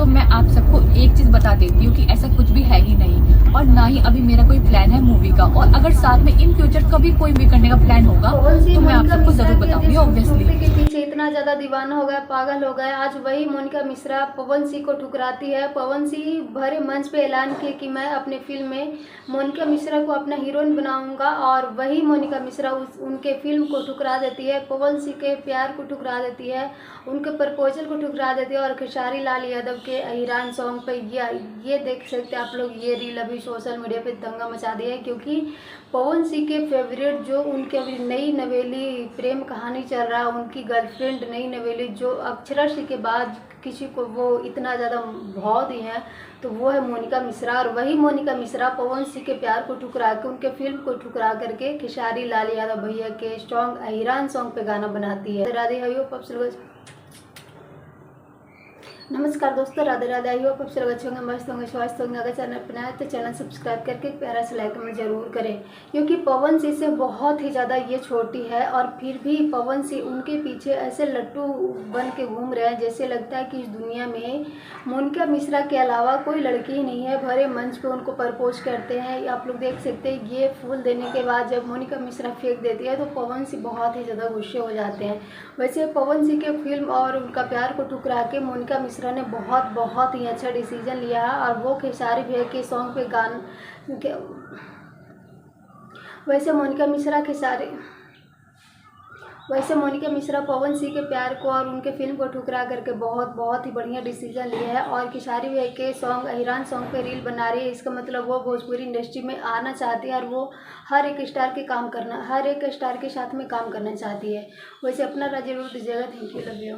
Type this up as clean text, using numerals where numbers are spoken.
तो मैं आप सबको एक चीज़ बता देती हूँ कि ऐसा कुछ भी है ही नहीं, और ना ही अभी मेरा कोई प्लान है मूवी का। और अगर साथ में इन फ्यूचर कभी कोई भी करने का प्लान होगा तो मैं आप सबको ज़रूर बताऊंगी ऑब्वियसली। के पीछे इतना ज्यादा दीवाना हो गया, पागल हो गया, आज वही मोनिका मिश्रा पवन सिंह को ठुकराती है। पवन सिंह भरे मंच पे ऐलान किए कि मैं अपने फिल्म में मोनिका मिश्रा को अपना हीरोइन बनाऊंगा, और वही मोनिका मिश्रा उनके फिल्म को ठुकरा देती है, पवन सिंह के प्यार को ठुकरा देती है, उनके प्रपोजल को ठुकरा देती है। और खेसारी लाल यादव के अहिरान सॉन्ग पे ये देख सकते हैं आप लोग, ये रील अभी सोशल मीडिया पे दंगा मचा दिया है, क्योंकि पवन सिंह के फेवरेट जो उनके अभी नई नवेली प्रेम कहानी चल रहा है, उनकी गर्लफ्रेंड नई नवेली जो अक्षरा सिंह के बाद किसी को वो इतना ज़्यादा भाव दी है, तो वो है मोनिका मिश्रा। और वही मोनिका मिश्रा पवन सिंह के प्यार को ठुकरा के, उनके फिल्म को ठुकरा करके खेसारी लाल यादव भैया के सॉन्ग अहिरान सॉन्ग पे गाना बनाती है। राधे हरिओ पप्स। नमस्कार दोस्तों, राधे राधे। आई होप आप सब अच्छे होंगे, मस्त होंगे, स्वस्थ होंगे। अगर चैनल पर नया है तो चैनल सब्सक्राइब करके प्यारा सा लाइक कमेंट जरूर करें, क्योंकि पवन सिंह से बहुत ही ज़्यादा ये छोटी है, और फिर भी पवन सिंह उनके पीछे ऐसे लट्टू बन के घूम रहे हैं जैसे लगता है कि इस दुनिया में मोनिका मिश्रा के अलावा कोई लड़की ही नहीं है। भरे मंच पे उनको प्रपोज करते हैं, आप लोग देख सकते हैं। ये फूल देने के बाद जब मोनिका मिश्रा फेंक देती है तो पवन सिंह बहुत ही ज़्यादा गुस्से हो जाते हैं। वैसे पवन सिंह के फिल्म और उनका प्यार को ठुकरा के मोनिका मिश्रा ने बहुत ही अच्छा डिसीजन लिया है, और वो खेसारी भैया के सॉन्ग पे वैसे मोनिका मिश्रा पवन सिंह के प्यार को और उनके फिल्म को ठुकरा करके बहुत ही बढ़िया डिसीजन लिया है, और खेसारी भैया के सॉन्ग अहिरान सॉन्ग पे रील बना रही है। इसका मतलब वो भोजपुरी इंडस्ट्री में आना चाहती है, और वो हर एक स्टार के साथ में काम करना चाहती है। वैसे अपना राज जरूर दीजिएगा। Thank you, love you.